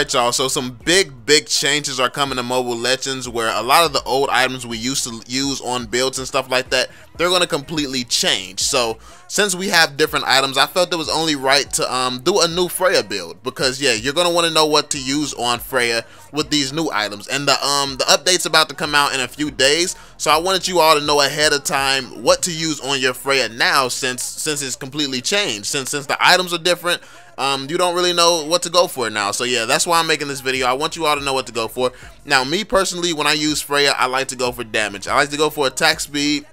Alright y'all, so some big changes are coming to Mobile Legends where a lot of the old items we used to use on builds and stuff like that, they're going to completely change. So since we have different items, I felt it was only right to do a new Freya build, because yeah, you're going to want to know what to use on Freya with these new items. And the update's about to come out in a few days, so I wanted you all to know ahead of time what to use on your Freya now, since it's completely changed. Since the items are different, you don't really know what to go for now. So yeah, that's why I'm making this video. I want you all to know what to go for. Now, me personally, when I use Freya, I like to go for damage. I like to go for attack speed,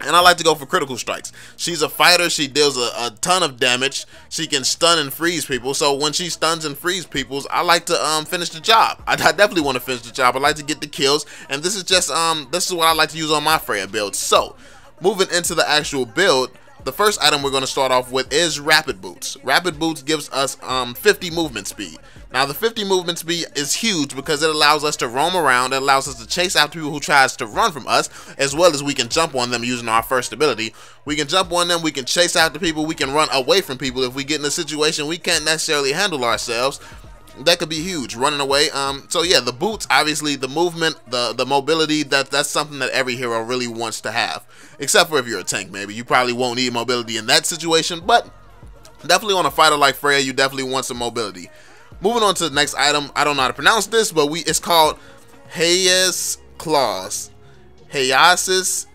and I like to go for critical strikes. She's a fighter. She deals a ton of damage. She can stun and freeze people. So when she stuns and frees people, I like to finish the job. I definitely want to finish the job. I like to get the kills, and this is just this is what I like to use on my Freya build. So moving into the actual build, the first item we're going to start off with is Rapid Boots. Rapid Boots gives us 50 movement speed. Now the 50 movement speed is huge because it allows us to roam around. It allows us to chase after people who tries to run from us, as well as we can jump on them using our first ability. We can jump on them, we can chase after people, we can run away from people if we get in a situation we can't necessarily handle ourselves. That could be huge, running away. So yeah, the boots, obviously, the movement, the mobility, that's something that every hero really wants to have. Except for if you're a tank, maybe. You probably won't need mobility in that situation, but definitely on a fighter like Freya, you definitely want some mobility. Moving on to the next item, I don't know how to pronounce this, but it's called Hayes Claws. Hayes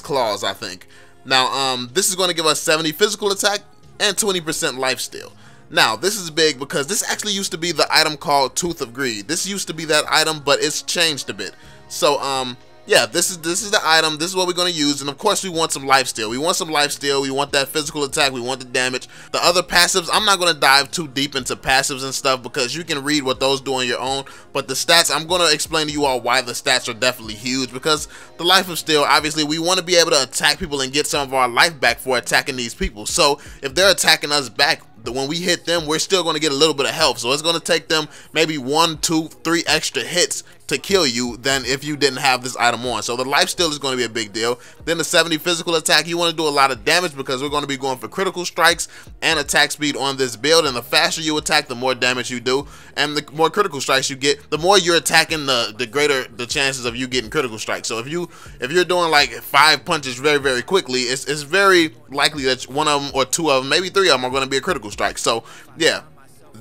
Claws, I think. Now, this is going to give us 70 physical attack and 20% lifesteal. Now, this is big because this actually used to be the item called Tooth of Greed. This used to be that item, but it's changed a bit. So, yeah, this is the item. This is what we're going to use, and of course, we want some lifesteal. We want some lifesteal. We want that physical attack. We want the damage. The other passives, I'm not going to dive too deep into passives and stuff because you can read what those do on your own. But the stats, I'm going to explain to you all why the stats are definitely huge, because the life of steel, obviously, we want to be able to attack people and get some of our life back for attacking these people. So if they're attacking us back, when we hit them, we're still going to get a little bit of health. So it's going to take them maybe 1, 2, 3 extra hits to kill you than if you didn't have this item on. So the life steal is going to be a big deal. Then the 70 physical attack, you want to do a lot of damage because we're going to be going for critical strikes and attack speed on this build. And the faster you attack, the more damage you do, and the more critical strikes you get. The more you're attacking, the greater the chances of you getting critical strikes. So if you're doing like 5 punches very quickly, it's very likely that one of them or 2 of them, maybe 3 of them, are going to be a critical strike. So yeah.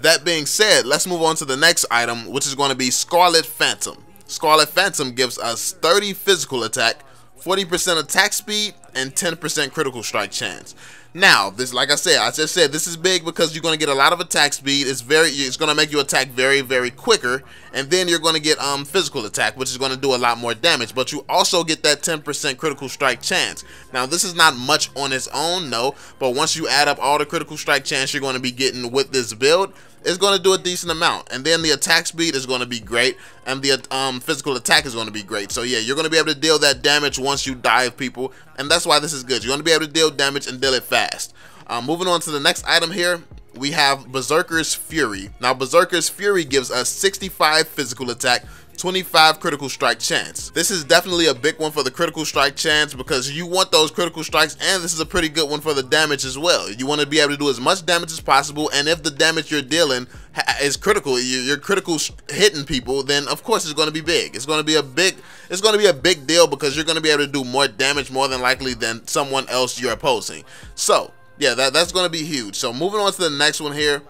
That being said, let's move on to the next item, which is going to be Scarlet Phantom. Scarlet Phantom gives us 30 physical attack, 40% attack speed, and 10% critical strike chance. Now, this, like I just said, this is big because you're going to get a lot of attack speed. It's going to make you attack very quicker, and then you're going to get physical attack, which is going to do a lot more damage. But you also get that 10% critical strike chance. Now, this is not much on its own, no, but once you add up all the critical strike chance you're going to be getting with this build, it's going to do a decent amount. And then the attack speed is going to be great, and the physical attack is going to be great. So yeah, you're going to be able to deal that damage once you dive people, and that's why this is good. You're going to be able to deal damage and deal it fast. Moving on to the next item here, we have Berserkers Fury. Now, Berserkers Fury gives us 65 physical attack, 25 critical strike chance. This is definitely a big one for the critical strike chance because you want those critical strikes, and this is a pretty good one for the damage as well. You want to be able to do as much damage as possible, and if the damage you're dealing is critical, you're critical hitting people, then of course it's going to be big. It's going to be a big deal because you're going to be able to do more damage more than likely than someone else you're opposing. So yeah, that's going to be huge. So moving on to the next one here,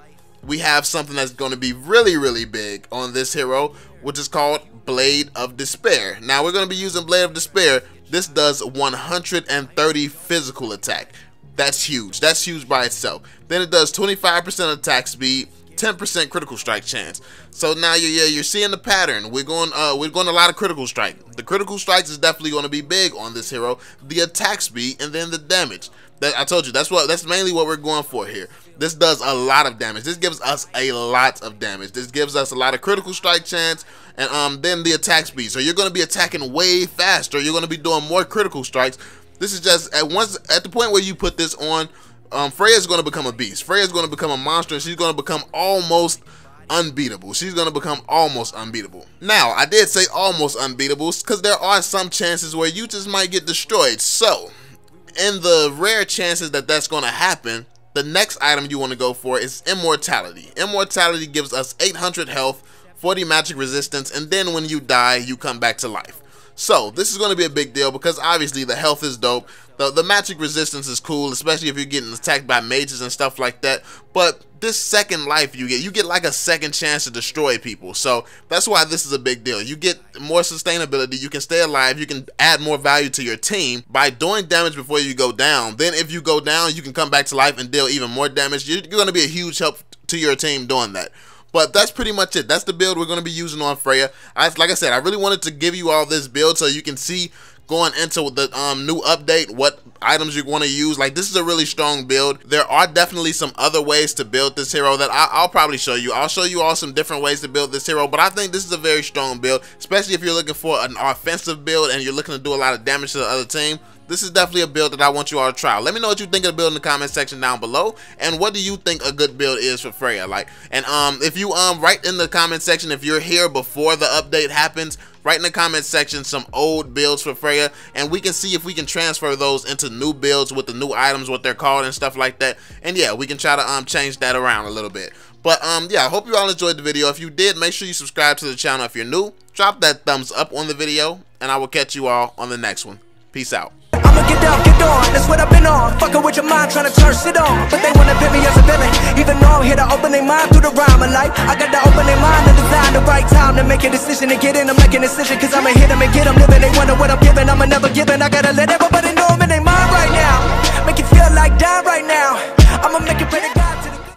we have something that's going to be really big on this hero, which is called Blade of Despair. Now, we're going to be using Blade of Despair. This does 130 physical attack. That's huge. That's huge by itself. Then it does 25% attack speed, 10% critical strike chance. So now you're seeing the pattern. We're going a lot of critical strike. The critical strikes is definitely going to be big on this hero. The attack speed, and then the damage. That I told you, that's mainly what we're going for here. This does a lot of damage. This gives us a lot of damage. This gives us a lot of critical strike chance, and then the attack speed. So you're going to be attacking way faster. You're going to be doing more critical strikes. This is just at the point where you put this on, Freya is going to become a beast. Freya is going to become a monster, and she's going to become almost unbeatable. She's going to become almost unbeatable. Now, I did say almost unbeatable because there are some chances where you just might get destroyed. So in the rare chances that that's going to happen, the next item you want to go for is Immortality. Immortality gives us 800 health, 40 magic resistance, and then when you die, you come back to life. So this is going to be a big deal because obviously the health is dope. The magic resistance is cool, especially if you're getting attacked by mages and stuff like that. But this second life you get like a second chance to destroy people. So that's why this is a big deal. You get more sustainability, you can stay alive, you can add more value to your team by doing damage before you go down. Then if you go down, you can come back to life and deal even more damage. You're going to be a huge help to your team doing that. But that's pretty much it. That's the build we're going to be using on Freya. Like I said, I really wanted to give you all this build so you can see going into the new update what items you want to use. Like, this is a really strong build. There are definitely some other ways to build this hero that I'll probably show you. I'll show you all some different ways to build this hero, but I think this is a very strong build, especially if you're looking for an offensive build and you're looking to do a lot of damage to the other team. This is definitely a build that I want you all to try. Let me know what you think of the build in the comment section down below, and what do you think a good build is for Freya. Like, and if you write in the comment section if you're here before the update happens, write in the comment section some old builds for Freya, and we can see if we can transfer those into new builds with the new items, what they're called and stuff like that. And yeah, we can try to change that around a little bit. But yeah, I hope you all enjoyed the video. If you did, make sure you subscribe to the channel. If you're new, drop that thumbs up on the video, and I will catch you all on the next one. Peace out. I'ma get down, get on, that's what I've been on. Fucking with your mind, trying to turn shit on. But they wanna pit me as a villain, even though I'm here to open their mind through the rhyme of life. I got to open their mind and design the right time to make a decision and get in. I'm making a decision, cause I'ma hit them and get them living. They wonder what I'm giving, I'ma never give in. I gotta let everybody know I'm in their mind right now. Make you feel like dying right now.